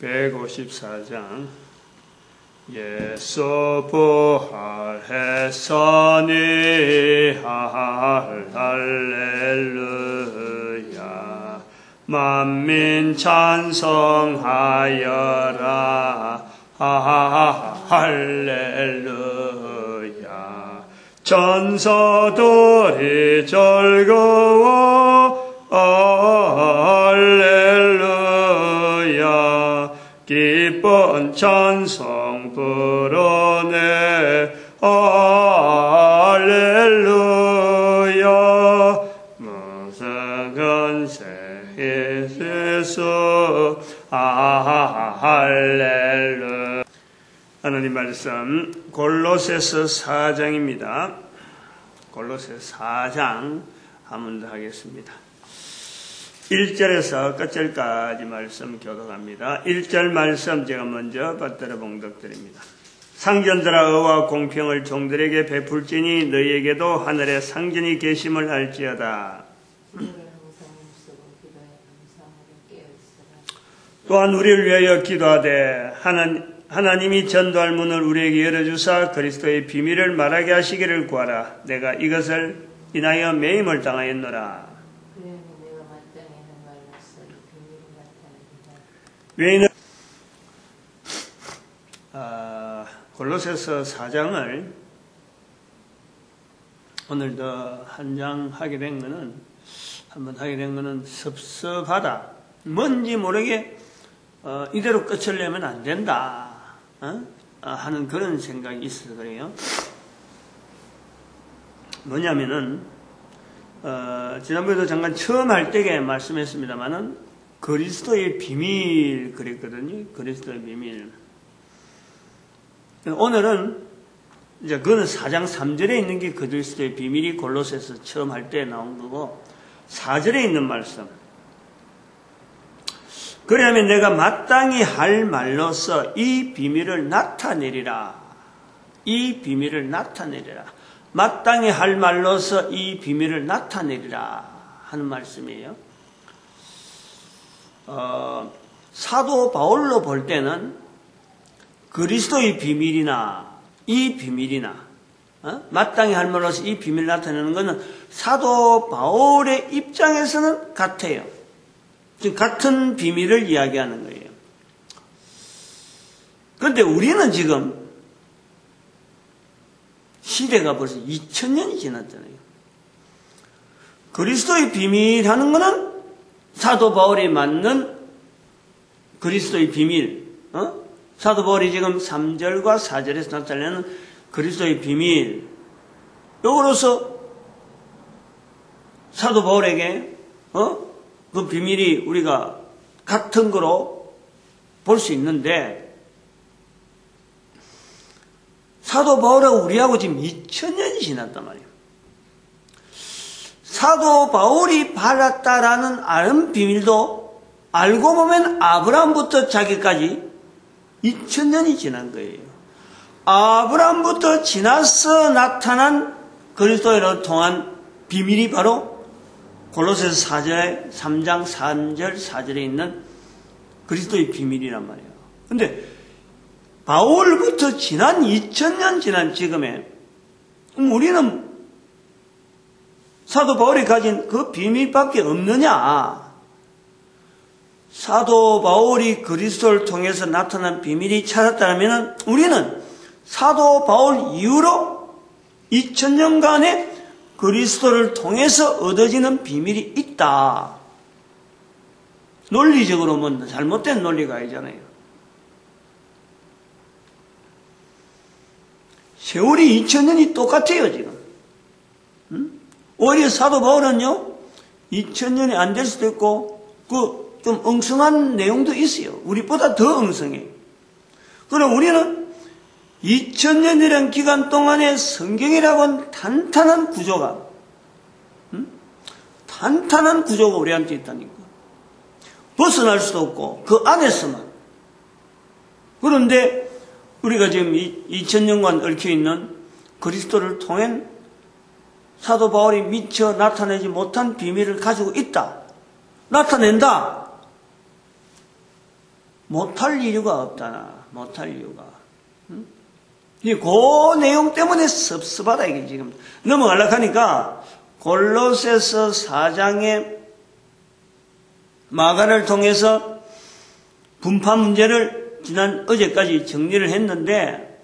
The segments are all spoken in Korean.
154장 예수 부활했으니 할렐루야 만민 찬송하여라 할렐루야 천사들이 즐거워 할렐루야 기쁜 찬송 부르네 할렐루야 무슨 건세 예수 할렐루야. 하나님 말씀 골로새서 4장입니다. 골로새서 4장 한번 더 하겠습니다. 1절에서 끝절까지 말씀 교독합니다. 1절 말씀 제가 먼저 받들어 봉독드립니다. 상전들아 의와 공평을 종들에게 베풀지니 너희에게도 하늘에 상전이 계심을 알지어다. 또한 우리를 위하여 기도하되 하나님이 전도할 문을 우리에게 열어주사 그리스도의 비밀을 말하게 하시기를 구하라. 내가 이것을 인하여 매임을 당하였노라. 외인은 골로새서 4장을 오늘 더 한 장 하게 된 거는 한번 하게 된 거는 섭섭하다. 뭔지 모르게 이대로 끝을 내면 안 된다 하는 그런 생각이 있어서 그래요. 뭐냐면은 지난번에도 잠깐 처음 할 때에 말씀했습니다만은 그리스도의 비밀 그랬거든요. 그리스도의 비밀. 오늘은 이제 그거는 4장 3절에 있는 게 그리스도의 비밀이 골로새서 처음 할 때 나온 거고 4절에 있는 말씀. 그러면 내가 마땅히 할 말로서 이 비밀을 나타내리라. 이 비밀을 나타내리라. 마땅히 할 말로서 이 비밀을 나타내리라 하는 말씀이에요. 사도 바울로 볼 때는 그리스도의 비밀이나 이 비밀이나 마땅히 할 말로서 이 비밀을 나타내는 것은 사도 바울의 입장에서는 같아요. 지금 같은 비밀을 이야기하는 거예요. 그런데 우리는 지금 시대가 벌써 2000년이 지났잖아요. 그리스도의 비밀하는 것은 사도 바울이 맞는 그리스도의 비밀, 사도 바울이 지금 3절과 4절에서 나타내는 그리스도의 비밀, 요거로서 사도 바울에게 그 비밀이 우리가 같은 거로 볼 수 있는데 사도 바울하고 우리하고 지금 2000년이 지났단 말이에요. 사도 바울이 받았다라는 아는 비밀도 알고 보면 아브라함부터 자기까지 2000년이 지난 거예요. 아브라함부터 지나서 나타난 그리스도를 통한 비밀이 바로 골로새서 3장 3절 4절에 있는 그리스도의 비밀이란 말이에요. 근데 바울부터 지난 2000년 지난 지금에 우리는 사도 바울이 가진 그 비밀밖에 없느냐? 사도 바울이 그리스도를 통해서 나타난 비밀이 찾았다면 우리는 사도 바울 이후로 2000년간의 그리스도를 통해서 얻어지는 비밀이 있다. 논리적으로 뭐 잘못된 논리가 아니잖아요. 세월이 2000년이 똑같아요 지금. 오히려 사도 바울은요 2000년이 안 될 수도 있고 그 좀 엉성한 내용도 있어요. 우리보다 더 엉성해요. 그럼 우리는 2000년이라는 기간 동안에 성경이라고는 탄탄한 구조가 우리한테 있다니까. 벗어날 수도 없고 그 안에서만. 그런데 우리가 지금 2000년간 얽혀있는 그리스도를 통해 사도 바울이 미처 나타내지 못한 비밀을 가지고 있다. 나타낸다. 못할 이유가 없다. 못할 이유가. 그 내용 때문에 섭섭하다 이게 지금. 넘어가려고 하니까 골로새서 4장의 마가를 통해서 분파 문제를 어제까지 정리를 했는데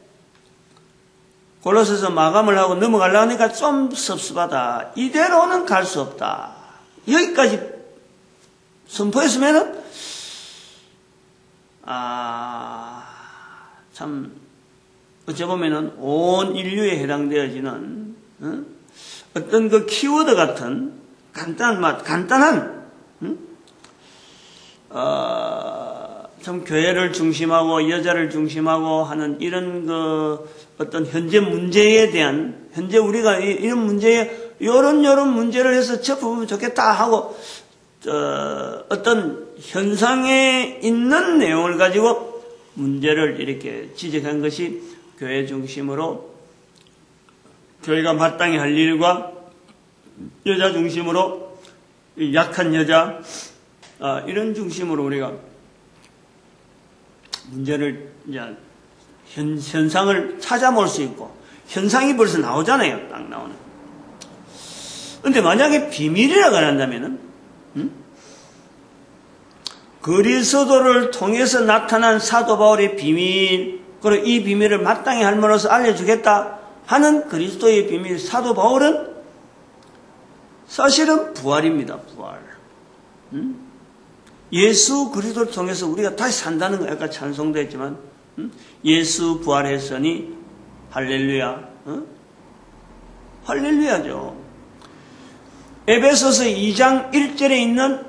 골로새서 마감을 하고 넘어가려고 하니까 좀 섭섭하다. 이대로는 갈 수 없다. 여기까지 선포했으면은 참 어찌 보면은 온 인류에 해당되어지는 어떤 그 키워드 같은 간단한 참 교회를 중심하고 여자를 중심하고 하는 이런 그 어떤 현재 문제에 대한 현재 우리가 이런 문제에 요런 문제를 해서 접으면 좋겠다 하고 어떤 현상에 있는 내용을 가지고 문제를 이렇게 지적한 것이 교회 중심으로 교회가 마땅히 할 일과 여자 중심으로 약한 여자 이런 중심으로 우리가 문제를 이제 현상을 찾아볼 수 있고 현상이 벌써 나오잖아요. 딱 나오는. 근데 만약에 비밀이라고 한다면은 그리스도를 통해서 나타난 사도 바울의 비밀, 그리고 이 비밀을 마땅히 할머니로서 알려주겠다 하는 그리스도의 비밀, 사도 바울은 사실은 부활입니다. 부활. 예수 그리스도를 통해서 우리가 다시 산다는 거 아까 찬송도 했지만 예수 부활했으니 할렐루야. 할렐루야죠. 에베소서 2장 1절에 있는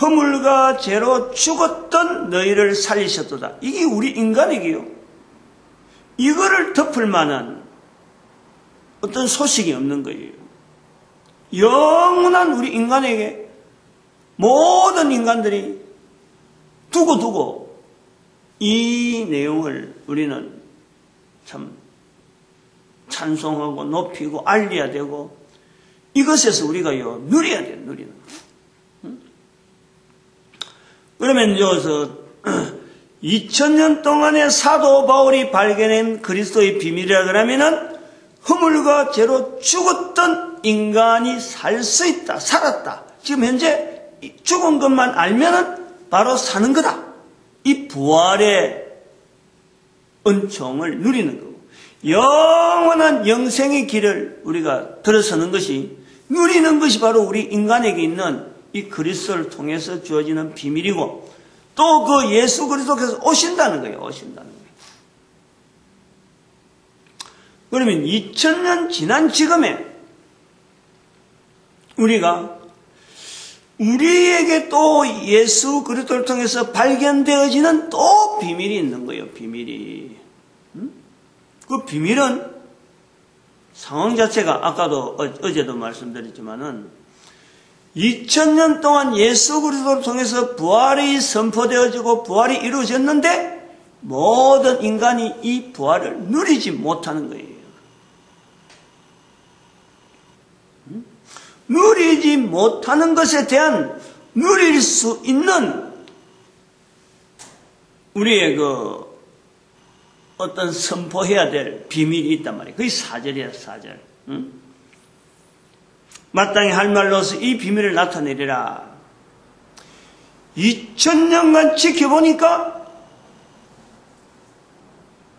허물과 죄로 죽었던 너희를 살리셨도다. 이게 우리 인간에게요. 이거를 덮을 만한 어떤 소식이 없는 거예요. 영원한 우리 인간에게 모든 인간들이 두고 이 내용을 우리는 참 찬송하고 높이고 알려야 되고 이것에서 우리가요 누려야 돼요. 누리는. 그러면 여기서 2000년 동안의 사도 바울이 발견한 그리스도의 비밀이라 그러면은 허물과 죄로 죽었던 인간이 살 수 있다. 살았다. 지금 현재 죽은 것만 알면은 바로 사는 거다. 이 부활의 은총을 누리는 거고 영원한 영생의 길을 우리가 들어서는 것이 누리는 것이 바로 우리 인간에게 있는 이 그리스도를 통해서 주어지는 비밀이고 또 그 예수 그리스도께서 오신다는 거예요. 오신다는 거예요. 그러면 2000년 지난 지금에 우리에게 또 예수 그리스도를 통해서 발견되어지는 또 비밀이 있는 거예요. 비밀이. 그 비밀은 상황 자체가 아까도 어제도 말씀드렸지만은 2000년 동안 예수 그리스도를 통해서 부활이 선포되어지고 부활이 이루어졌는데 모든 인간이 이 부활을 누리지 못하는 거예요. 누리지 못하는 것에 대한 누릴 수 있는 우리의 그 어떤 선포해야 될 비밀이 있단 말이에요. 그게 4절이에요. 4절. 마땅히 할 말로서 이 비밀을 나타내리라. 2000년간 지켜보니까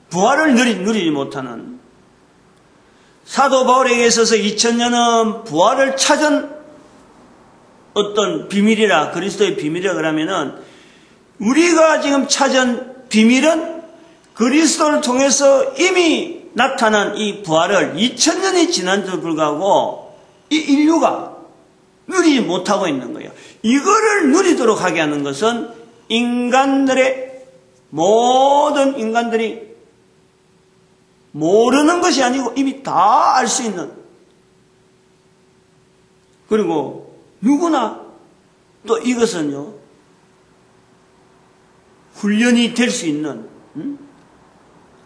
부활을 누리지 못하는 사도 바울에게 있어서 2000년은 부활을 찾은 어떤 비밀이라 그리스도의 비밀이라 그러면은 우리가 지금 찾은 비밀은 그리스도를 통해서 이미 나타난 이 부활을 2000년이 지난데도 불구하고 이 인류가 누리지 못하고 있는 거예요. 이거를 누리도록 하게 하는 것은 모든 인간들이 모르는 것이 아니고 이미 다 알 수 있는 그리고 누구나 또 이것은요 훈련이 될 수 있는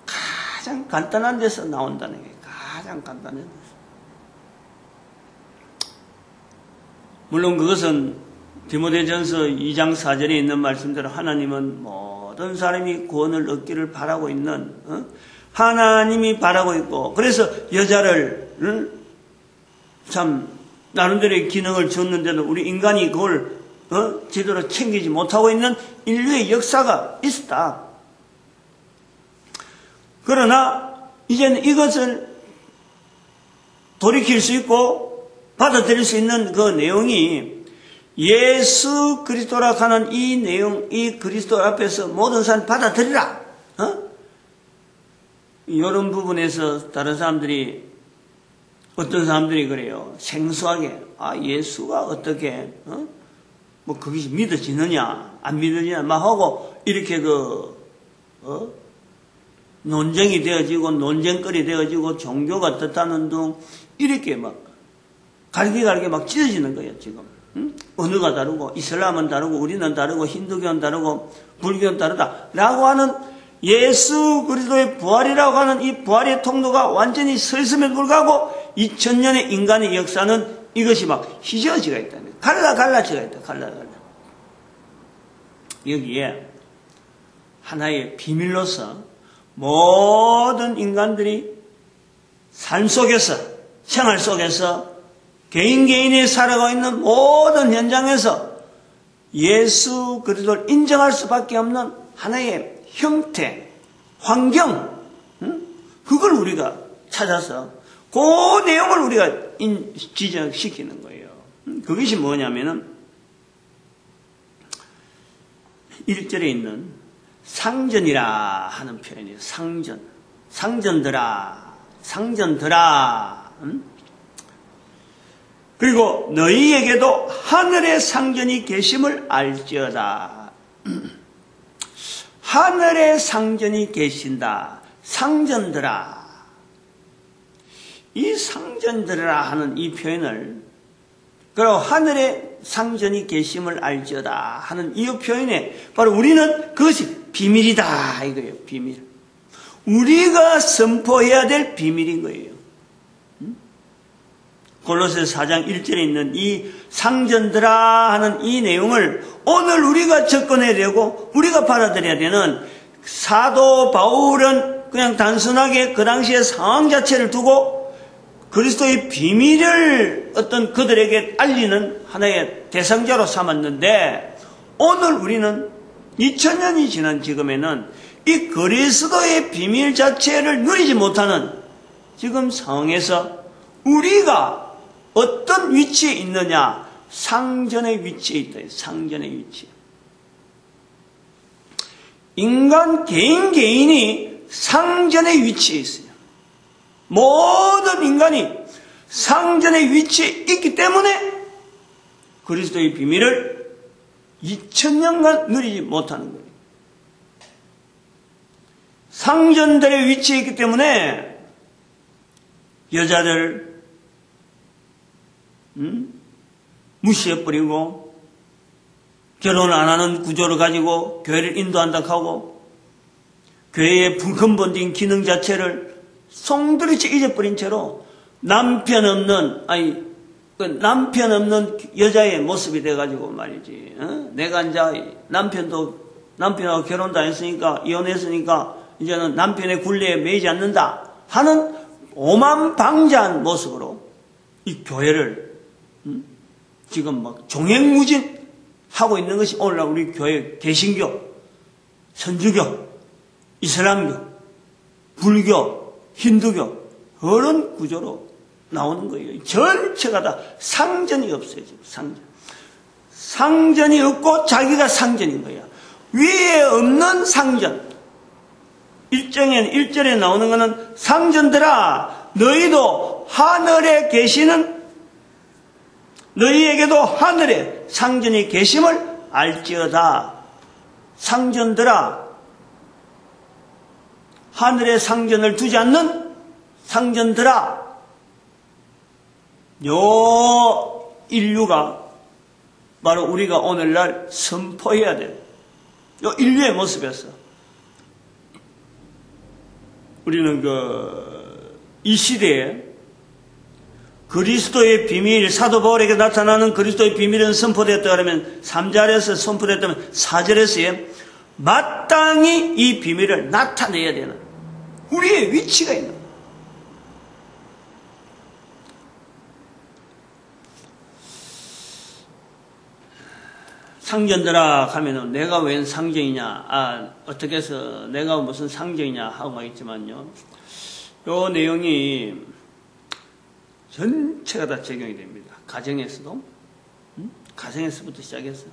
가장 간단한 데서 나온다는 게 가장 간단한 데서 물론 그것은 디모데전서 2장 4절에 있는 말씀대로 하나님은 모든 사람이 구원을 얻기를 바라고 있는 하나님이 바라고 있고, 그래서 여자를 참 나름대로의 기능을 줬는데도 우리 인간이 그걸 제대로 챙기지 못하고 있는 인류의 역사가 있었다. 그러나 이제는 이것을 돌이킬 수 있고 받아들일 수 있는 그 내용이 예수 그리스도라 하는 이 내용, 이 그리스도 앞에서 모든 사람 받아들이라. 이런 부분에서 다른 사람들이, 어떤 사람들이 그래요. 생소하게, 예수가 어떻게, 뭐 그것이 믿어지느냐, 안 믿어지냐, 막 하고, 이렇게 논쟁이 되어지고, 논쟁거리 되어지고, 종교가 어떻다는 등, 이렇게 막, 갈기갈기 막 찢어지는 거예요, 지금. 언어가 다르고, 이슬람은 다르고, 우리는 다르고, 힌두교는 다르고, 불교는 다르다. 라고 하는 예수 그리스도의 부활이라고 하는 이 부활의 통로가 완전히 서 있음에 불구하고 2000년의 인간의 역사는 이것이 막 희저지가 있다. 갈라지가 있다. 갈라. 여기에 하나의 비밀로서 모든 인간들이 삶 속에서, 생활 속에서 개인이 살아가고 있는 모든 현장에서 예수 그리스도를 인정할 수밖에 없는 하나의 형태, 환경, 그걸 우리가 찾아서 그 내용을 우리가 지적시키는 거예요. 그것이 뭐냐면은 1절에 있는 상전이라 하는 표현이에요. 상전들아. 그리고 너희에게도 하늘의 상전이 계심을 알지어다. 하늘의 상전이 계신다. 상전들아. 이 상전들아 하는 이 표현을, 그리고 하늘의 상전이 계심을 알지어다 하는 이 표현에 바로 우리는 그것이 비밀이다 이거예요. 비밀. 우리가 선포해야 될 비밀인 거예요. 골로새서 4장 1절에 있는 이 상전들아 하는 이 내용을 오늘 우리가 접근해야 되고 우리가 받아들여야 되는, 사도 바울은 그냥 단순하게 그 당시의 상황 자체를 두고 그리스도의 비밀을 어떤 그들에게 알리는 하나의 대상자로 삼았는데, 오늘 우리는 2000년이 지난 지금에는 이 그리스도의 비밀 자체를 누리지 못하는 지금 상황에서 우리가 어떤 위치에 있느냐? 상전의 위치에 있다. 상전의 위치. 인간 개인이 상전의 위치에 있어요. 모든 인간이 상전의 위치에 있기 때문에 그리스도의 비밀을 2000년간 누리지 못하는 거예요. 상전들의 위치에 있기 때문에 여자들 무시해버리고 결혼 안 하는 구조를 가지고 교회를 인도한다 하고 교회의 근본적인 기능 자체를 송두리째 잊어버린 채로 남편 없는 여자의 모습이 돼가지고 말이지. 내가 이제 남편하고 결혼도 안 했으니까, 이혼했으니까 이제는 남편의 굴레에 매이지 않는다 하는 오만방자한 모습으로 이 교회를 지금 막 종횡무진하고 있는 것이 오늘날 우리 교회 개신교, 천주교, 이슬람교, 불교, 힌두교 그런 구조로 나오는 거예요. 전체가 다 상전이 없어요. 지금 상전이 없고 자기가 상전인 거야. 위에 없는 상전. 1절에 나오는 것은 상전들아 너희도 하늘에 계시는, 너희에게도 하늘에 상전이 계심을 알지어다. 상전들아, 하늘에 상전을 두지 않는 상전들아, 요 인류가 바로 우리가 오늘날 선포해야 될 요 인류의 모습에서 우리는 이 시대에 그리스도의 비밀, 사도 바울에게 나타나는 그리스도의 비밀은 선포되었다 그러면 3절에서 선포되었다면 4절에서의 마땅히 이 비밀을 나타내야 되는 우리의 위치가 있는 거예요. 상전들아 하면은 내가 웬 상전이냐, 어떻게 해서 내가 무슨 상전이냐 하고 막 있지만요. 요 내용이 전체가 다 적용이 됩니다. 가정에서도, 가정에서부터 시작해서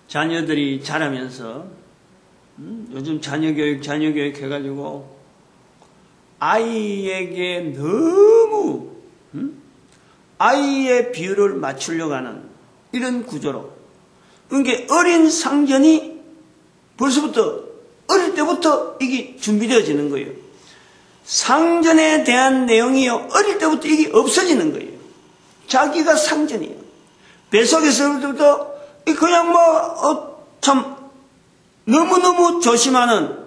자녀들이 자라면서, 요즘 자녀교육 해가지고 아이에게 너무 아이의 비율을 맞추려고 하는 이런 구조로, 그러니까 어린 상전이 벌써부터 어릴 때부터 이게 준비되어지는 거예요. 상전에 대한 내용이요, 어릴 때부터 이게 없어지는 거예요. 자기가 상전이에요. 뱃속에서부터 그냥 참 너무너무 조심하는,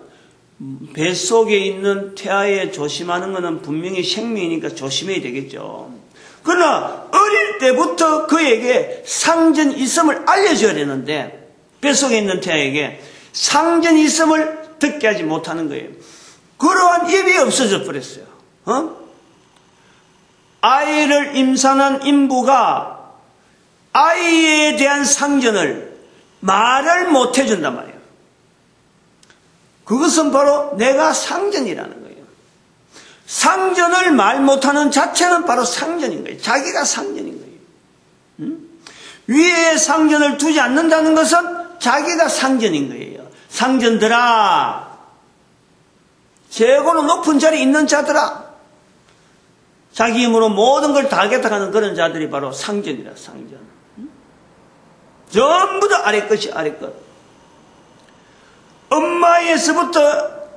뱃속에 있는 태아에 조심하는 것은 분명히 생명이니까 조심해야 되겠죠. 그러나 어릴 때부터 그에게 상전이 있음을 알려줘야 되는데, 뱃속에 있는 태아에게 상전이 있음을 듣게 하지 못하는 거예요. 그러한 입이 없어져 버렸어요. 아이를 임산한 인부가 아이에 대한 상전을 말을 못 해준단 말이에요. 그것은 바로 내가 상전이라는 거예요. 상전을 말 못하는 자체는 바로 상전인 거예요. 자기가 상전인 거예요. 위에 상전을 두지 않는다는 것은 자기가 상전인 거예요. 상전들아, 최고로 높은 자리에 있는 자들아, 자기 힘으로 모든 걸 다 하겠다 하는 그런 자들이 바로 상전이라, 상전. 전부 다 아래 것이 아래 것. 엄마에서부터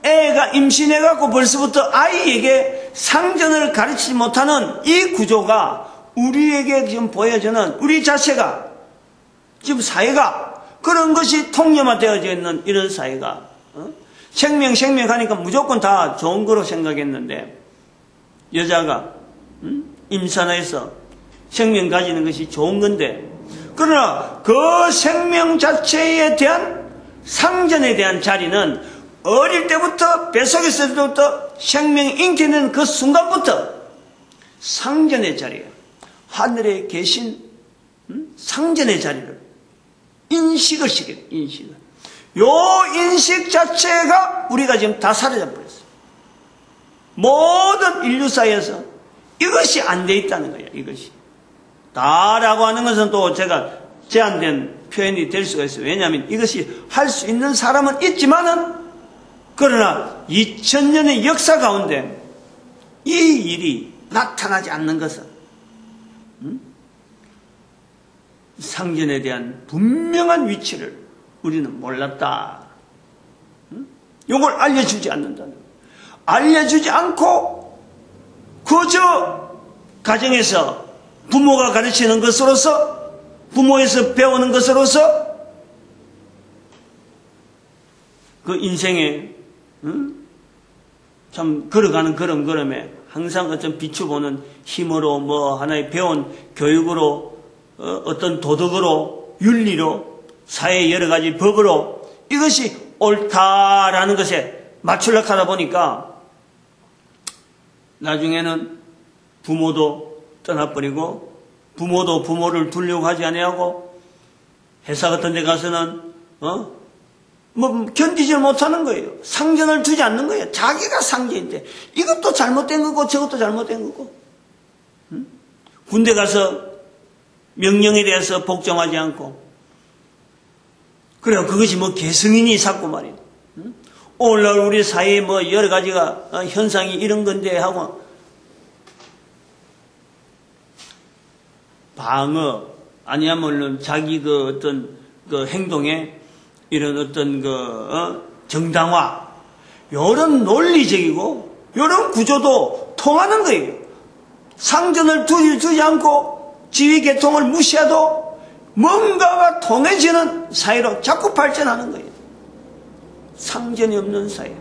애가 임신해갖고 벌써부터 아이에게 상전을 가르치지 못하는 이 구조가 우리에게 지금 보여주는 우리 자체가, 지금 사회가 그런 것이 통념화되어져 있는 이런 사회가, 생명 하니까 무조건 다 좋은 거로 생각했는데, 여자가 임산해서 생명 가지는 것이 좋은 건데, 그러나 그 생명 자체에 대한 상전에 대한 자리는 어릴 때부터, 뱃속에서부터 생명이 잉태되는 그 순간부터 상전의 자리예요. 하늘에 계신 상전의 자리를 인식을 시켜요. 인식을. 요 인식 자체가 우리가 지금 다 사라져 버렸어요. 모든 인류사에서 이것이 안 돼 있다는 거예요. 이것이 다라고 하는 것은 또 제가 제한된 표현이 될 수가 있어요. 왜냐하면 이것이 할 수 있는 사람은 있지만은, 그러나 2000년의 역사 가운데 이 일이 나타나지 않는 것은 상전에 대한 분명한 위치를 우리는 몰랐다. 이걸 알려주지 않는다는 거예요. 알려주지 않고 그저 가정에서 부모가 가르치는 것으로서, 부모에서 배우는 것으로서 그 인생에 참 걸어가는 걸음에 항상 어떤 비추보는 힘으로, 하나의 배운 교육으로, 어떤 도덕으로, 윤리로, 사회의 여러 가지 법으로 이것이 옳다라는 것에 맞추려고 하다 보니까 나중에는 부모도 떠나버리고, 부모도 부모를 두려고 하지 아니하고, 회사 같은 데 가서는 견디지 못하는 거예요. 상전을 두지 않는 거예요. 자기가 상전인데 이것도 잘못된 거고 저것도 잘못된 거고. 군대 가서 명령에 대해서 복종하지 않고, 그래요. 그것이 개성이니 자꾸 말이에요. 오늘날 우리 사회에 여러 가지가 현상이 이런 건데 하고, 방어 아니야말로 자기 어떤 행동에 이런 어떤 정당화, 이런 논리적이고 이런 구조도 통하는 거예요. 상전을 두지 않고 지위 계통을 무시해도 뭔가가 통해지는 사회로 자꾸 발전하는 거예요. 상전이 없는 사회.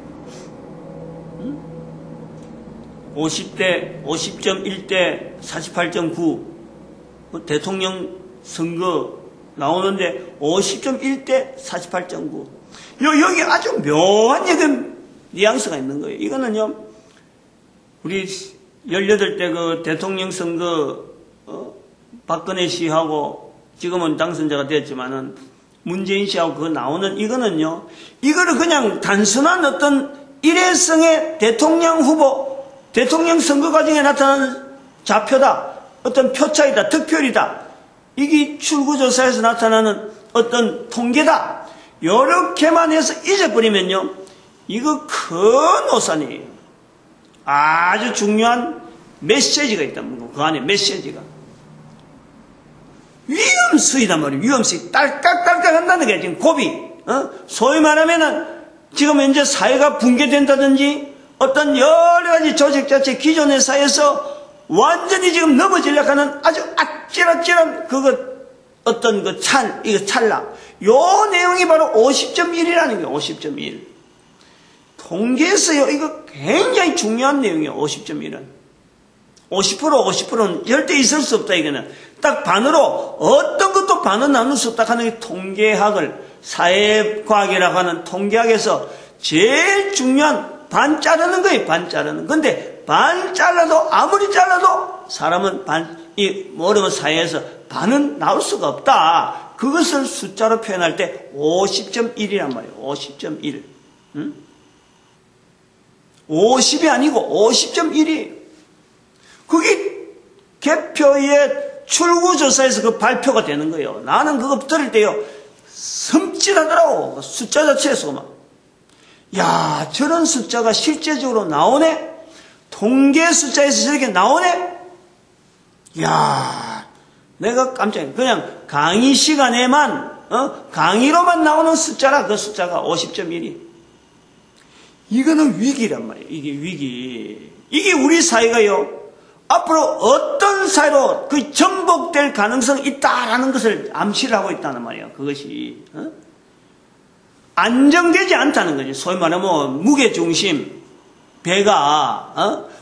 50대 50.1대 48.9 대통령 선거 나오는데 50.1대 48.9. 여기 아주 묘한 뉘앙스가 있는 거예요. 이거는요, 우리 18대 그 대통령 선거, 박근혜 씨하고 지금은 당선자가 됐지만은 문재인 씨하고 그거 나오는 이거는요, 이거를 그냥 단순한 어떤 일회성의 대통령 후보, 대통령 선거 과정에 나타나는 좌표다, 어떤 표차이다, 득표율이다, 이게 출구조사에서 나타나는 어떤 통계다, 이렇게만 해서 잊어버리면요, 이거 큰 오산이에요. 아주 중요한 메시지가 있다는 거, 그 안에 메시지가. 위험수이단 말이에요. 위험수이. 딸깍딸깍 한다는 게 지금 고비. 소위 말하면은 지금 현재 사회가 붕괴된다든지 어떤 여러 가지 조직 자체 기존의 사회에서 완전히 지금 넘어지려고 하는 아주 아찔아찔한 어떤 이거 찰나. 요 내용이 바로 50.1이라는 거예요. 50.1. 통계에서요, 이거 굉장히 중요한 내용이에요. 50.1은. 50%는 절대 있을 수 없다, 이거는. 딱 반으로, 어떤 것도 반은 나눌 수 없다 하는 게 통계학을, 사회과학이라고 하는 통계학에서 제일 중요한 반 자르는 거예요, 반 자르는. 근데 반 잘라도, 아무리 잘라도 사람은 어려운 사회에서 반은 나올 수가 없다. 그것을 숫자로 표현할 때 50.1이란 말이에요, 50.1. 50이 아니고 50.1이에요. 그게 개표의 출구조사에서 그 발표가 되는 거예요. 나는 그거 들을 때요, 섬찟하더라고. 숫자 자체에서 막. 야, 저런 숫자가 실제적으로 나오네? 통계 숫자에서 저렇게 나오네? 야, 내가 깜짝이야. 그냥 강의 시간에만, 강의로만 나오는 숫자라, 그 숫자가 50.1이. 이거는 위기란 말이에요. 이게 위기. 이게 우리 사회가요, 앞으로 어떤 사회로 그 전복될 가능성이 있다라는 것을 암시를 하고 있다는 말이에요. 그것이. 안정되지 않다는 거지. 소위 말하면 무게중심. 배가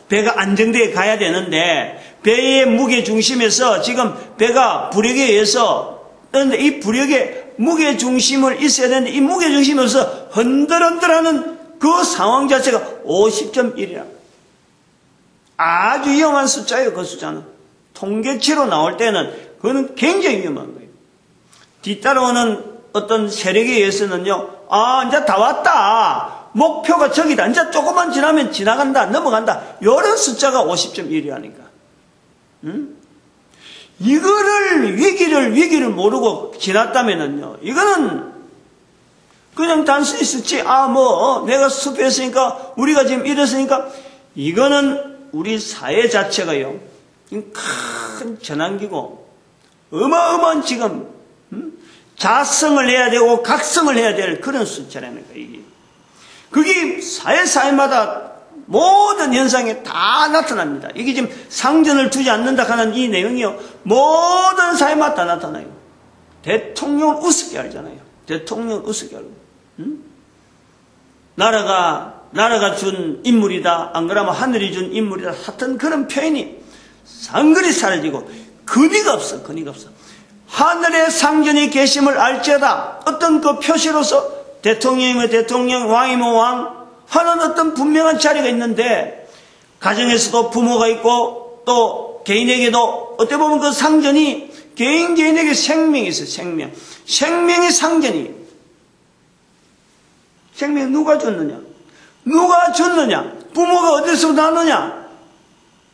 안정되게 가야 되는데, 배의 무게중심에서 지금 배가 부력에 의해서, 그런데 이 부력의 무게중심을 있어야 되는데, 이 무게중심에서 흔들흔들하는 그 상황 자체가 50.1이라. 아주 위험한 숫자예요, 그 숫자는. 통계치로 나올 때는 그거는 굉장히 위험한 거예요. 뒤따라오는 어떤 세력에 의해서는요, 이제 다 왔다. 목표가 저기다. 이제 조금만 지나면 지나간다, 넘어간다. 이런 숫자가 50.1이라니까. 이거를, 위기를 모르고 지났다면은요, 이거는 그냥 단순히 썼지. 내가 숲했으니까, 우리가 지금 이랬으니까, 이거는 우리 사회 자체가요, 큰 전환기고, 어마어마한 지금, 자성을 해야 되고, 각성을 해야 될 그런 숫자라는 거예요, 이게. 그게 사회마다 모든 현상에 다 나타납니다. 이게 지금 상전을 두지 않는다 하는 이 내용이요, 모든 사회마다 다 나타나요. 대통령을 우습게 알잖아요. 대통령을 우습게 알고. 나라가 준 인물이다. 안 그러면 하늘이 준 인물이다. 하여튼 그런 표현이 상근히 사라지고 근위가 없어. 하늘의 상전이 계심을 알지어다. 어떤 그 표시로서 대통령이면 대통령, 왕이면 왕 하는 어떤 분명한 자리가 있는데, 가정에서도 부모가 있고 또 개인에게도 어떻게 보면 그 상전이 개인에게 생명이 있어요. 생명의 상전이. 생명 누가 줬느냐? 부모가 어디서부터 왔느냐?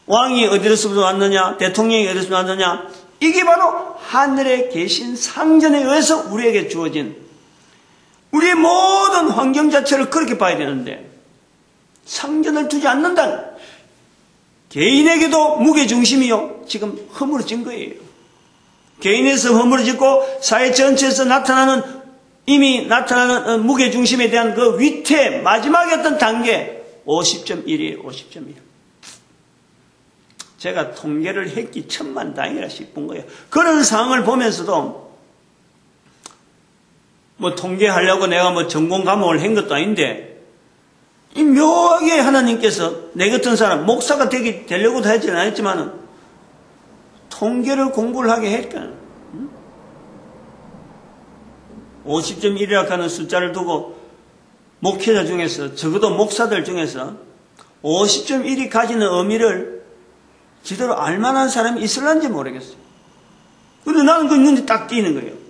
왕이 어디서부터 왔느냐? 대통령이 어디서부터 왔느냐? 이게 바로 하늘에 계신 상전에 의해서 우리에게 주어진, 우리의 모든 환경 자체를 그렇게 봐야 되는데, 상전을 두지 않는다는, 개인에게도 무게중심이요, 지금 허물어진 거예요. 개인에서 허물어지고 사회 전체에서 이미 나타나는 무게중심에 대한 그 위태, 마지막에 어떤 단계, 50.1이에요, 50.1. 제가 통계를 했기 천만다행이라 싶은 거예요. 그런 상황을 보면서도, 통계하려고 내가 전공 과목을 한 것도 아닌데, 이 묘하게 하나님께서 내 같은 사람, 목사가 되려고도 하지는 않았지만은, 통계를 공부를 하게 했잖아요. 50.1이라고 하는 숫자를 두고 목회자 중에서, 적어도 목사들 중에서 50.1이 가지는 의미를 제대로 알만한 사람이 있을런지 모르겠어요. 근데 나는 그 눈이 딱 띄는 거예요.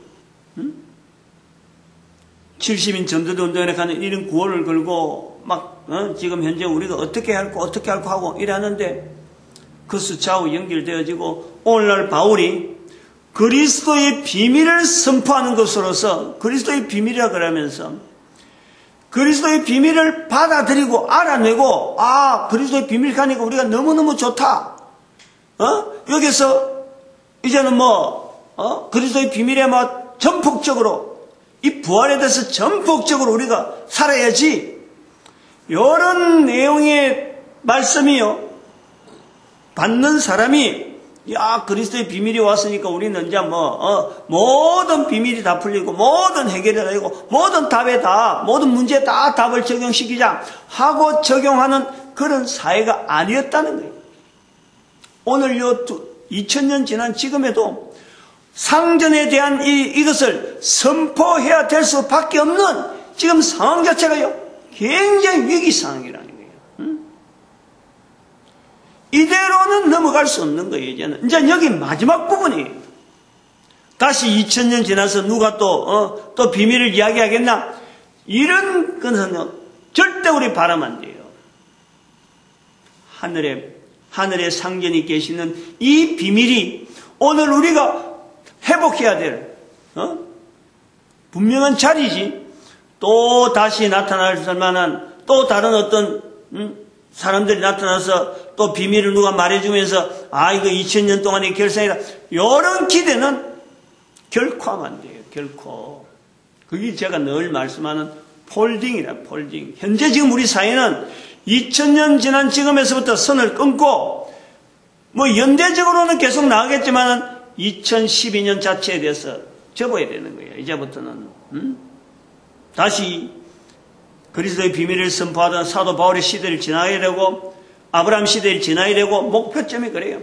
70인 전도대 운동에 가는 이런 구호를 걸고 막 지금 현재 우리가 어떻게 할고 하고 이러는데 그 숫자하고 연결되어지고 오늘날 바울이 그리스도의 비밀을 선포하는 것으로서 그리스도의 비밀이라 그러면서 그리스도의 비밀을 받아들이고 알아내고 그리스도의 비밀 가니까 우리가 너무너무 좋다. 여기서 이제는 그리스도의 비밀에 전폭적으로 이 부활에 대해서 전폭적으로 우리가 살아야지. 이런 내용의 말씀이요. 받는 사람이 그리스도의 비밀이 왔으니까 우리는 이제 모든 비밀이 다 풀리고 모든 해결이 다 되고 모든 답에 다 모든 문제에 다 답을 적용시키자 하고 적용하는 그런 사회가 아니었다는 거예요. 오늘 2000년 지난 지금에도 상전에 대한 이것을 선포해야 될 수밖에 없는 지금 상황 자체가요, 굉장히 위기 상황이라는 거예요. 이대로는 넘어갈 수 없는 거예요, 이제는. 이제 여기 마지막 부분이에요. 다시 2000년 지나서 누가 또 비밀을 이야기하겠나? 이런 것은 절대 우리 바라면 안 돼요. 하늘에 상전이 계시는 이 비밀이 오늘 우리가 회복해야 될 분명한 자리지. 또 다시 나타날 만한 또 다른 어떤 사람들이 나타나서 또 비밀을 누가 말해주면서 이거 2000년 동안의 결산이다, 이런 기대는 결코 하면 안 돼요. 결코. 그게 제가 늘 말씀하는 폴딩이라, 폴딩. 현재 지금 우리 사회는 2000년 지난 지금에서부터 선을 끊고 연대적으로는 계속 나가겠지만 2012년 자체에 대해서 접어야 되는 거예요. 이제부터는 다시 그리스도의 비밀을 선포하던 사도 바울의 시대를 지나야 되고 아브라함 시대를 지나야 되고 목표점이 그래요.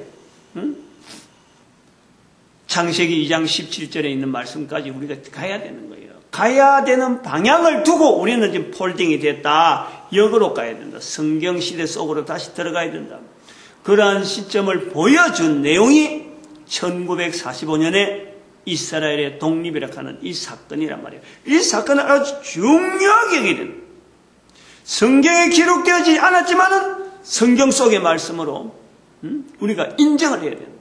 창세기 2장 17절에 있는 말씀까지 우리가 가야 되는 거예요. 가야 되는 방향을 두고 우리는 지금 폴딩이 됐다. 역으로 가야 된다. 성경 시대 속으로 다시 들어가야 된다. 그러한 시점을 보여준 내용이 1945년에 이스라엘의 독립이라 하는 이 사건이란 말이에요. 이 사건은 아주 중요하게 여겨야 됩니다. 성경에 기록되어지지 않았지만은 성경 속의 말씀으로 우리가 인정을 해야 됩니다.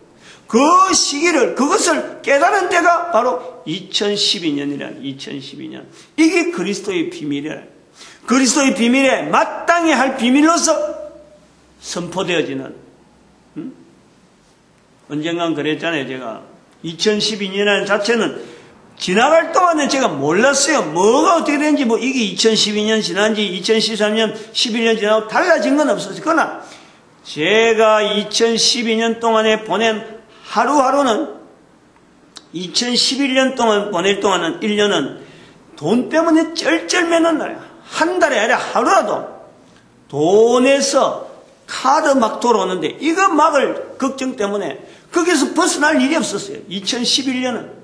그 시기를, 그것을 깨달은 때가 바로 2012년이란 2012년. 이게 그리스도의 비밀이라. 그리스도의 비밀에 마땅히 할 비밀로서 선포되어지는, 언젠간 그랬잖아요, 제가. 2012년이라는 자체는 지나갈 동안에 제가 몰랐어요. 뭐가 어떻게 되는지, 이게 2012년 지난지 2013년, 11년 지나고 달라진 건 없었어요. 그러나 제가 2012년 동안에 보낸 하루하루는 2011년 동안 보낼 동안은 1년은 돈 때문에 쩔쩔매는 날이야. 한 달에 아니라 하루라도 돈에서 카드 막 돌아오는데 이거 막을 걱정 때문에 거기서 벗어날 일이 없었어요. 2011년은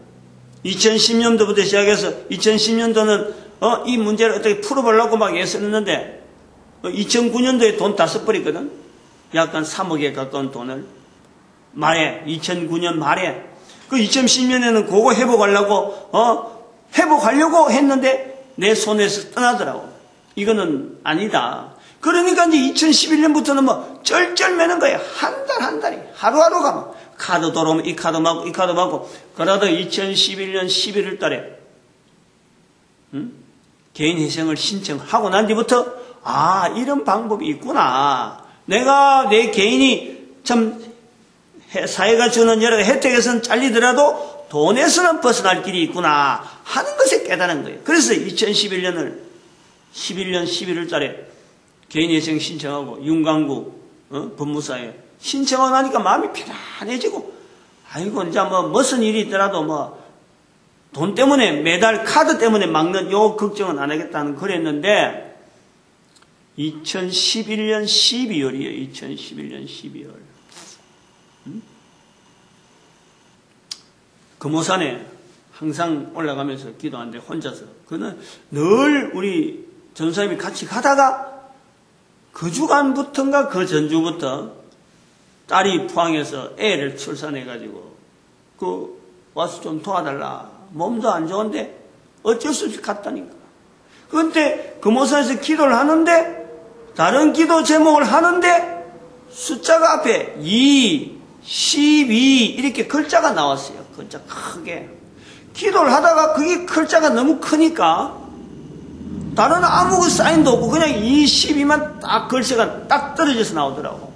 2010년도부터 시작해서 2010년도는 이 문제를 어떻게 풀어보려고 막 애쓰는데 2009년도에 돈 다 써버리거든. 약간 3억에 가까운 돈을 말에 2009년 말에 그 2010년에는 그거 회복하려고 했는데 내 손에서 떠나더라고. 이거는 아니다. 그러니까 이제 2011년부터는 쩔쩔매는 거야. 한 달이 하루하루가 카드 돌아오면 이 카드 맞고 그러다 2011년 11월 달에 개인 회생을 신청하고 난 뒤부터 이런 방법이 있구나. 내가 내 개인이 참 사회가 주는 여러 혜택에서는 잘리더라도 돈에서는 벗어날 길이 있구나 하는 것에 깨달은 거예요. 그래서 2011년 11월 달에 개인회생 신청하고 윤광국 법무사에 신청하고 나니까 마음이 편안해지고 이제 무슨 일이 있더라도 돈 때문에 매달 카드 때문에 막는 요 걱정은 안 하겠다는 그랬는데 2011년 12월이에요. 2011년 12월. 금호산에 항상 올라가면서 기도하는데 혼자서. 그는 늘 우리 전사님이 같이 가다가 그 주간부터인가 그 전주부터 딸이 포항에서 애를 출산해가지고 와서 좀 도와달라. 몸도 안 좋은데 어쩔 수 없이 갔다니까. 그런데 그 모산에서 기도를 하는데 다른 기도 제목을 하는데 숫자가 앞에 2, 12 이렇게 글자가 나왔어요. 글자 크게. 기도를 하다가 그게 글자가 너무 크니까 다른 아무 사인도 없고 그냥 2, 12만 딱 글자가 딱 떨어져서 나오더라고.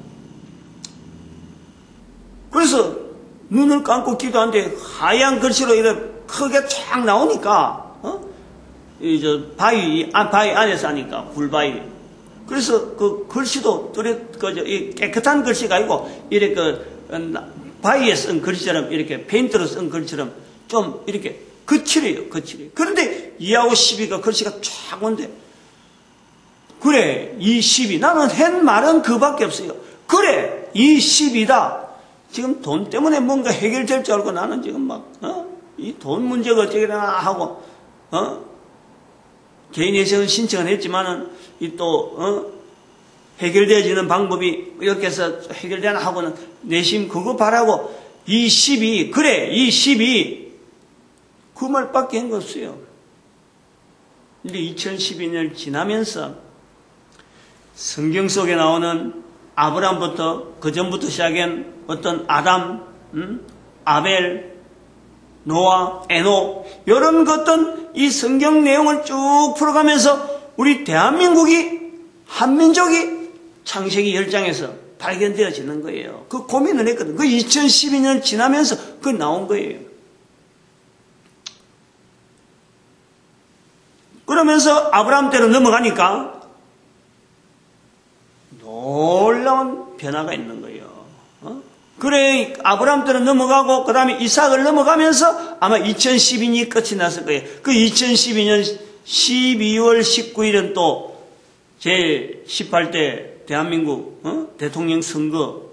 그래서 눈을 감고 기도하는데 하얀 글씨로 이렇게 크게 쫙 나오니까 바위 안에서 하니까 굴바위. 그래서 그 글씨도 깨끗한 글씨가 아니고 이렇게 바위에 쓴 글씨처럼 이렇게 페인트로 쓴 글씨처럼 좀 이렇게 거칠어요. 그런데 2하고 12가 글씨가 쫙 온대. 그래 2, 12 나는 한 말은 그밖에 없어요. 그래 2, 12다. 지금 돈 때문에 뭔가 해결될 줄 알고 나는 지금 이 돈 문제가 어쩌게나 하고 개인회생은 신청을 했지만은 해결되어지는 방법이 이렇게 해서 해결되나 하고는 내심 그거 바라고 2, 12 그래 2, 12 그 말밖에 한 거 없어요. 근데 2012년을 지나면서 성경 속에 나오는 아브라함부터 그 전부터 시작한 어떤 아담, 아벨, 노아, 에녹 이런 것들 이 성경 내용을 쭉 풀어가면서 우리 대한민국이 한민족이 창세기 10장에서 발견되어지는 거예요. 그 고민을 했거든. 그 2012년 지나면서 그 나온 거예요. 그러면서 아브라함 때로 넘어가니까 놀라운 변화가 있는 거예요. 그래 아브라함 때로 넘어가고 그 다음에 이삭을 넘어가면서 아마 2012년이 끝이 났을 거예요. 그 2012년 12월 19일은 또 제18대 대한민국 대통령 선거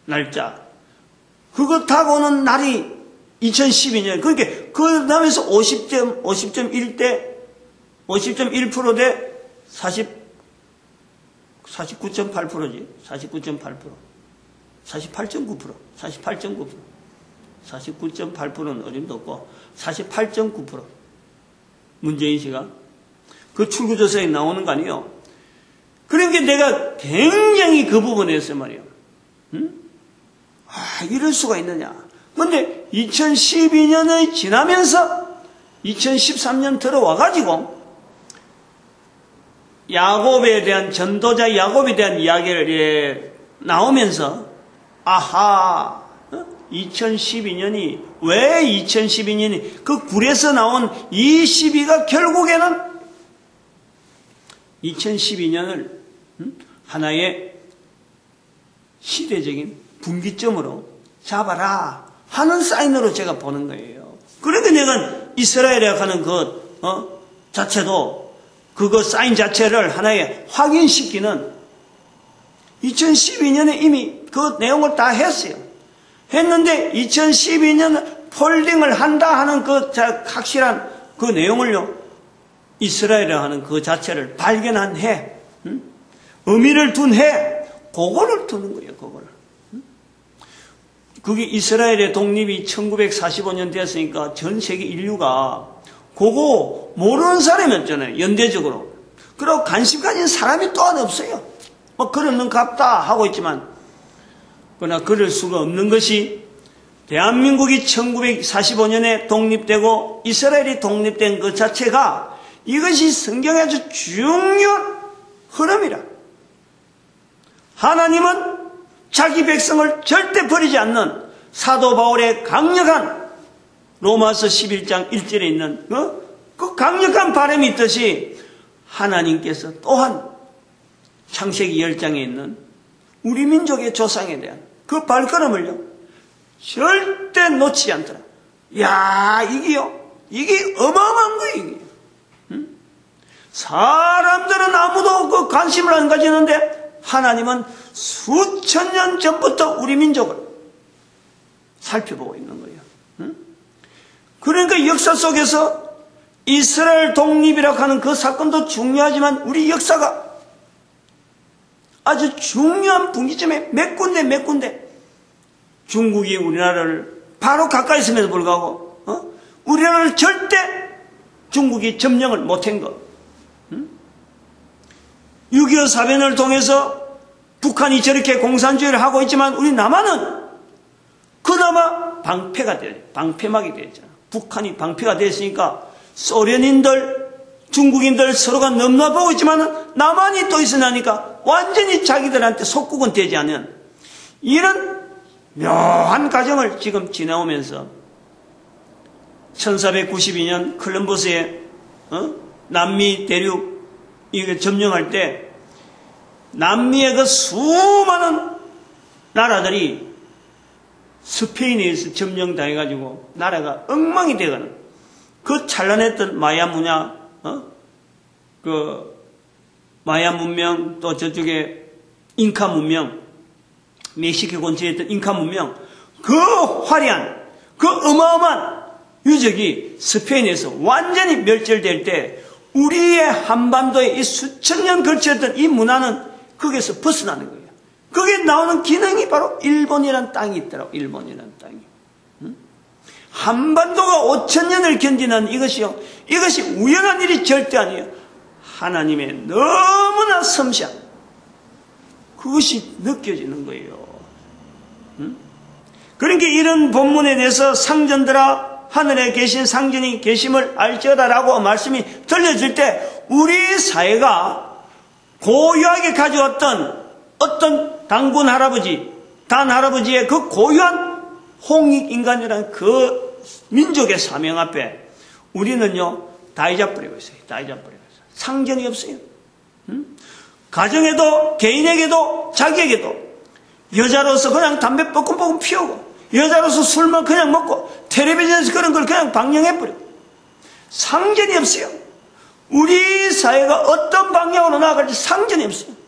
날짜 그거 타고 오는 날이 2012년. 그러니까 그 다음에서 50.1% 대 49.8%지. 48.9%. 49.8%는 어림도 없고 48.9%. 문재인 씨가 그 출구조사에 나오는 거 아니에요. 그러니까 내가 굉장히 그 부분에서 말이에요. 이럴 수가 있느냐. 그런데 2012년이 지나면서 2013년 들어와가지고 야곱에 대한 전도자 야곱에 대한 이야기를 나오면서 아하 2012년이 왜 2012년이 그 굴에서 나온 이 시비가 결국에는 2012년을 하나의 시대적인 분기점으로 잡아라 하는 사인으로 제가 보는 거예요. 그러니까 내가 이스라엘에 하는 그 자체도 그거 사인 자체를 하나의 확인시키는 2012년에 이미 그 내용을 다 했어요. 했는데 2012년 폴딩을 한다 하는 그 확실한 그 내용을요. 이스라엘에 하는 그 자체를 발견한 해, 의미를 둔 해, 그거를 두는 거예요. 그거를. 그게 이스라엘의 독립이 1945년 됐으니까 전 세계 인류가 그거 모르는 사람이 없잖아요. 연대적으로. 그리고 관심 가진 사람이 또한 없어요. 그럴 는 같다 하고 있지만 그러나 그럴 수가 없는 것이 대한민국이 1945년에 독립되고 이스라엘이 독립된 그 자체가 이것이 성경의 아주 중요한 흐름이라. 하나님은 자기 백성을 절대 버리지 않는 사도 바울의 강력한 로마서 11장 1절에 있는 그 강력한 바람이 있듯이 하나님께서 또한 창세기 10장에 있는 우리 민족의 조상에 대한 그 발걸음을요 절대 놓치지 않더라. 야 이게 어마어마한 거예요. 이게. 사람들은 아무도 그 관심을 안 가지는데 하나님은 수천 년 전부터 우리 민족을 살펴보고 있는 거예요. 그러니까 역사 속에서 이스라엘 독립이라고 하는 그 사건도 중요하지만 우리 역사가 아주 중요한 분기점에 몇 군데 중국이 우리나라를 바로 가까이 있음에도 불구하고 우리나라를 절대 중국이 점령을 못한 것. 6.25 사변을 통해서 북한이 저렇게 공산주의를 하고 있지만 우리 남한은 그나마 방패막이 되었잖아. 북한이 방패가 됐으니까 소련인들, 중국인들 서로가 넘나 보고 있지만 남한이 또 있으니까 완전히 자기들한테 속국은 되지 않는 이런 묘한 과정을 지금 지나오면서 1492년 콜럼버스의 남미 대륙 이거 점령할 때 남미의 그 수많은 나라들이 스페인에 의해서 점령당해가지고 나라가 엉망이 되거든. 그 찬란했던 마야 문화, 그 마야 문명, 또 저쪽에 잉카 문명, 멕시코 근처에 있던 잉카 문명, 그 화려한, 그 어마어마한 유적이 스페인에서 완전히 멸절될 때 우리의 한반도에 이 수천 년 걸쳤던 이 문화는 거기에서 벗어나는 거예요. 거기에 나오는 기능이 바로 일본이라는 땅이 있더라고. 일본이라는 땅이. 한반도가 5,000년을 견디는 이것이 우연한 일이 절대 아니에요. 하나님의 너무나 섬세한 그것이 느껴지는 거예요. 그러니까 이런 본문에 대해서 상전들아 하늘에 계신 상전이 계심을 알지어다라고 말씀이 들려질 때 우리 사회가 고유하게 가져왔던 어떤 단군 할아버지, 단 할아버지의 그 고유한 홍익인간이라는 그 민족의 사명 앞에 우리는요 다 잊어버리고 있어요. 다 잊어버리고 있어요. 상전이 없어요. 가정에도 개인에게도 자기에게도 여자로서 그냥 담배 뻐끔뻐끔 피우고 여자로서 술만 그냥 먹고 텔레비전에서 그런 걸 그냥 방영해버리고 상전이 없어요. 우리 사회가 어떤 방향으로 나아갈지 상전이 없어요.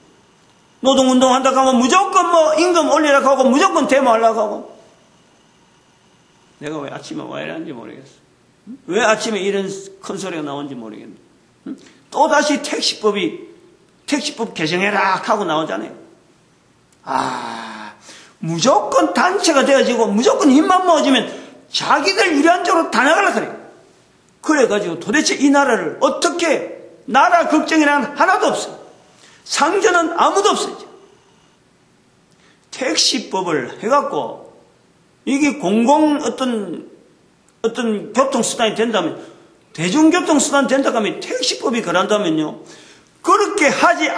노동운동 한다고 하면 무조건 뭐 임금 올리라고 하고 무조건 데모하려고 하고 내가 왜 아침에 와 이러는지 모르겠어. 왜 아침에 이런 큰 소리가 나오는지 모르겠네. 또다시 택시법 개정해라 하고 나오잖아요. 무조건 단체가 되어지고 무조건 힘만 모아지면 자기들 유리한 쪽으로 다 나가려고 그래요. 그래가지고 도대체 이 나라를 어떻게 나라 걱정이란 하나도 없어요. 상전은 아무도 없어요. 택시법을 해갖고 이게 공공 어떤 교통수단이 된다면 대중교통수단이 된다고 하면 택시법이 그런다면요. 그렇게 하지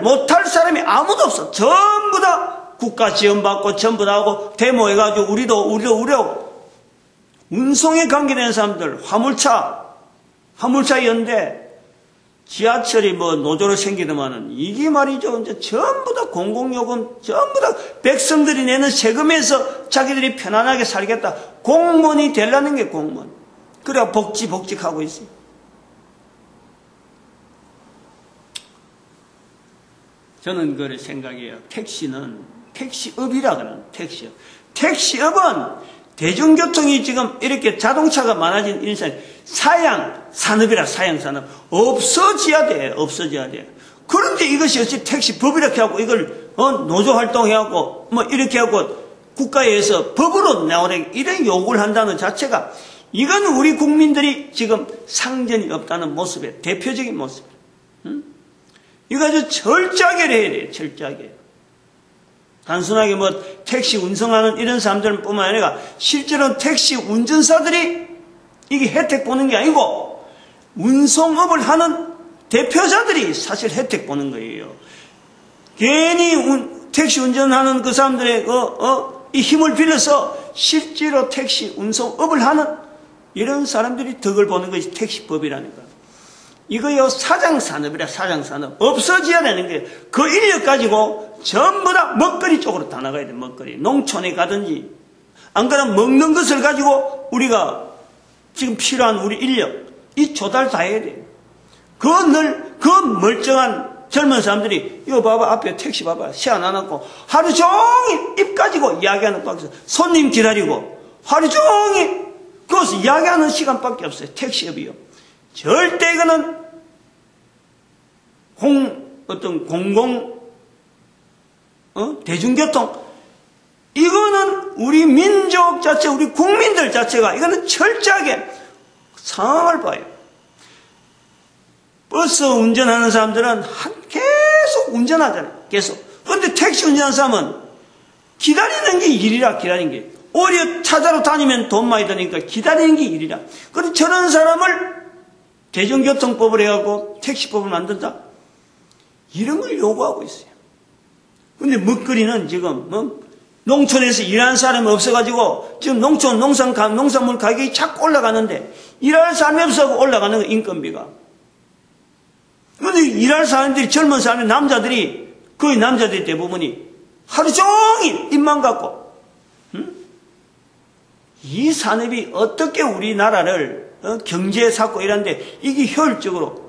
못할 사람이 아무도 없어. 전부 다 국가 지원받고 전부 다 하고 데모해가지고 우리도 운송에 관계된 사람들 화물차 연대 지하철이 뭐 노조로 생기더만은 이게 말이죠. 이제 전부 다 공공요금 전부 다 백성들이 내는 세금에서 자기들이 편안하게 살겠다. 공무원이 되려는 게 공무원. 그래야 복직하고 있어요. 저는 그래 생각해요. 택시업이라 그러는 택시업. 택시업은 대중교통이 지금 이렇게 자동차가 많아진 인생 사양산업이라 사양산업 없어져야 돼. 그런데 이것이 어찌 택시법이라고 하고 이걸 노조활동해갖고 뭐 이렇게 하고 국가에서 법으로 나오는 이런 요구를 한다는 자체가 이건 우리 국민들이 지금 상전이 없다는 모습의 대표적인 모습. 이거 아주 철저하게 해야 돼요. 철저하게. 단순하게 뭐 택시 운송하는 이런 사람들 뿐만 아니라 실제로 택시 운전사들이 이게 혜택 보는 게 아니고 운송업을 하는 대표자들이 사실 혜택 보는 거예요. 괜히 택시 운전하는 그 사람들의 이 힘을 빌려서 실제로 택시 운송업을 하는 이런 사람들이 덕을 보는 것이 택시법이라니까. 이거요 사장산업이라 사장산업 없어져야 되는 거예요. 그 인력 가지고 전부 다 먹거리 쪽으로 다 나가야 돼. 먹거리 농촌에 가든지 안 그러면 먹는 것을 가지고 우리가 지금 필요한 우리 인력 이 조달 다 해야 돼요. 그 멀쩡한 젊은 사람들이 이거 봐봐 앞에 택시 봐봐 시간 안 왔고 하루 종일 입 가지고 이야기하는 박스 손님 기다리고 하루 종일 그것을 이야기하는 시간밖에 없어요. 택시업이요. 절대 이거는 대중교통, 이거는 우리 민족 자체, 우리 국민들 자체가 이거는 철저하게 상황을 봐요. 버스 운전하는 사람들은 계속 운전하잖아요. 계속. 그런데 택시 운전하는 사람은 기다리는 게 일이라, 기다리는 게. 오히려 찾아로 다니면 돈 많이 드니까 기다리는 게 일이라. 그런데 저런 사람을 대중교통법을 해갖고 택시법을 만든다? 이런 걸 요구하고 있어요. 근데 먹거리는 지금, 농촌에서 일하는 사람이 없어가지고, 지금 농산물 가격이 자꾸 올라가는데, 일할 사람이 없어서 올라가는 거예요, 인건비가. 근데 일할 사람들이, 젊은 사람이, 남자들이, 거의 남자들이 대부분이 하루 종일 입만 갖고, 이 산업이 어떻게 우리나라를 경제에 쌓고 이러는데 이게 효율적으로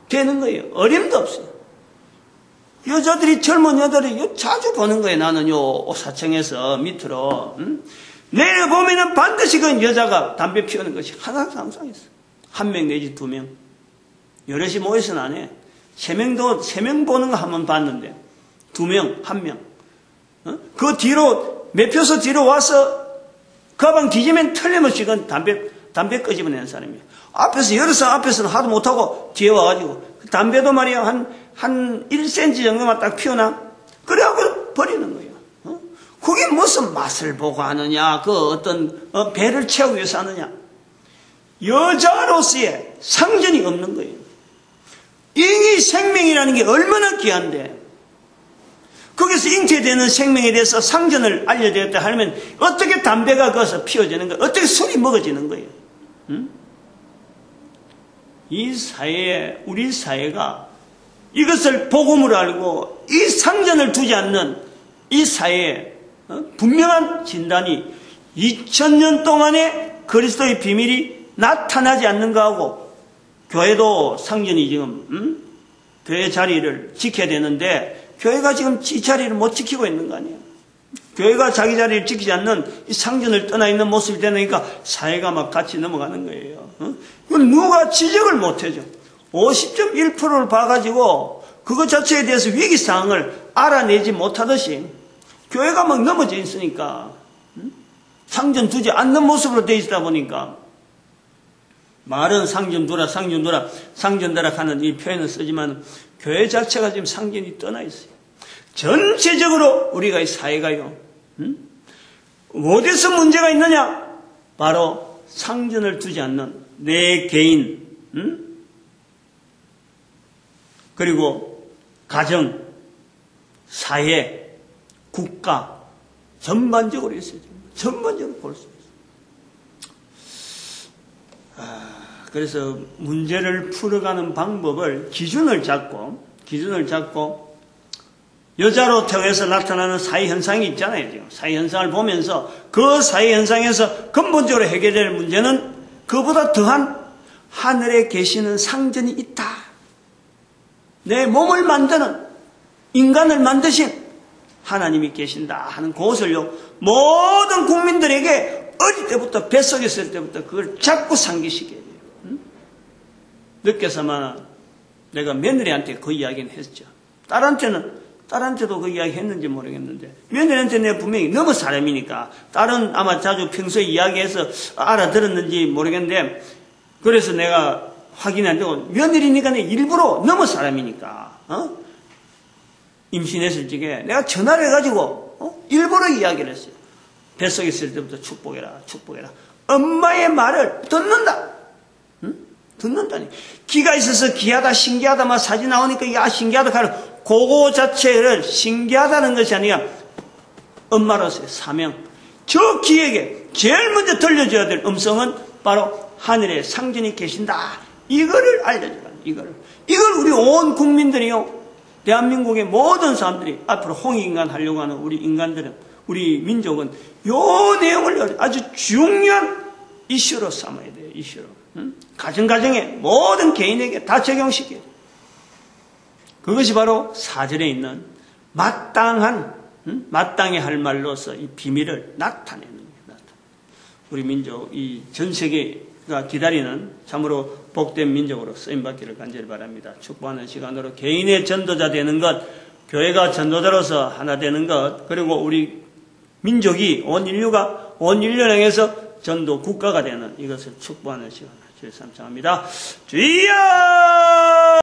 되는 거예요. 어림도 없어요. 여자들이, 젊은 여자들이 자주 보는 거예요. 나는요, 사청에서 밑으로. 내려보면은 반드시 그 여자가 담배 피우는 것이 항상 있어. 한 명 내지 두 명. 여럿이 모여서는 안 해. 세 명 보는 거 한 번 봤는데, 두 명, 한 명. 그 뒤로, 매표소 뒤로 와서 가방 뒤지면 틀림없이 그건 담배 끄집어내는 사람이에요. 앞에서, 여러 사람 앞에서는 하도 못하고 뒤에 와가지고, 담배도 말이야, 한 1cm 정도만 딱 피우나? 그래갖고 버리는 거예요. 그게 무슨 맛을 보고 하느냐, 그 어떤, 배를 채우기 위해서 하느냐. 여자로서의 상전이 없는 거예요. 이 생명이라는 게 얼마나 귀한데, 거기서 잉태되는 생명에 대해서 상전을 알려드렸다 하면 어떻게 담배가 거기서 피워지는 거예요? 어떻게 술이 먹어지는 거예요? 이 사회에, 우리 사회가 이것을 복음으로 알고 이 상전을 두지 않는 이 사회에 분명한 진단이 2000년 동안에 그리스도의 비밀이 나타나지 않는가 하고, 교회도 상전이 지금 교회 자리를 지켜야 되는데 교회가 지금 지 자리를 못 지키고 있는 거 아니에요. 교회가 자기 자리를 지키지 않는 이 상전을 떠나 있는 모습이 되니까 사회가 막 같이 넘어가는 거예요. 그건 누가 지적을 못 해줘. 50.1%를 봐가지고 그것 자체에 대해서 위기사항을 알아내지 못하듯이 교회가 막 넘어져 있으니까, 상전 두지 않는 모습으로 되어 있다 보니까, 말은 상전 두라 하는 이 표현을 쓰지만 교회 자체가 지금 상전이 떠나 있어요. 전체적으로 우리가 이 사회가요, 어디서 문제가 있느냐? 바로 상전을 두지 않는 내 개인, 그리고 가정, 사회, 국가 전반적으로 있어요. 전반적으로 볼 수 있어요. 그래서 문제를 풀어가는 방법을 기준을 잡고 여자로 태어나서 나타나는 사회 현상이 있잖아요. 지금 사회 현상을 보면서 그 사회 현상에서 근본적으로 해결될 문제는 그보다 더한 하늘에 계시는 상전이 있다. 내 몸을 만드는, 인간을 만드신 하나님이 계신다 하는 그것을요, 모든 국민들에게 어릴 때부터, 뱃속에 있을 때부터 그걸 자꾸 상기시켜야 돼요. 늦게서만 내가 며느리한테 그 이야기는 했죠. 딸한테도 그 이야기 했는지 모르겠는데, 며느리한테 내가 분명히 너무 사람이니까, 딸은 아마 자주 평소에 이야기해서 알아들었는지 모르겠는데, 그래서 내가 확인이 안 되고, 며느리니까 내가 일부러 너무 사람이니까, 임신했을 적에 내가 전화를 해가지고, 일부러 이야기를 했어요. 뱃속에 있을 때부터 축복해라. 엄마의 말을 듣는다. 듣는다니. 기가 있어서 귀하다, 신기하다, 막 사진 나오니까, 야, 신기하다 하는, 그거 자체를 신기하다는 것이 아니라, 엄마로서의 사명. 저 귀에게 제일 먼저 들려줘야 될 음성은 바로 하늘에 상전이 계신다. 이거를 알려줘라. 이걸 우리 온 국민들이요, 대한민국의 모든 사람들이 앞으로 홍익인간 하려고 하는 우리 인간들은, 우리 민족은 요 내용을 아주 중요한 이슈로 삼아야 돼요. 이슈로. 가정에 모든 개인에게 다 적용시켜야 돼요. 그것이 바로 사절에 있는 마땅히 할 말로서 이 비밀을 나타내는 거예요. 우리 민족, 이 전 세계가 기다리는 참으로 복된 민족으로 쓰임받기를 간절히 바랍니다. 축복하는 시간으로 개인의 전도자 되는 것, 교회가 전도자로서 하나 되는 것, 그리고 우리 민족이 온 인류가 온 인류를 향해서 전도 국가가 되는 이것을 축복하는 시간 주의 삼창합니다. 주여!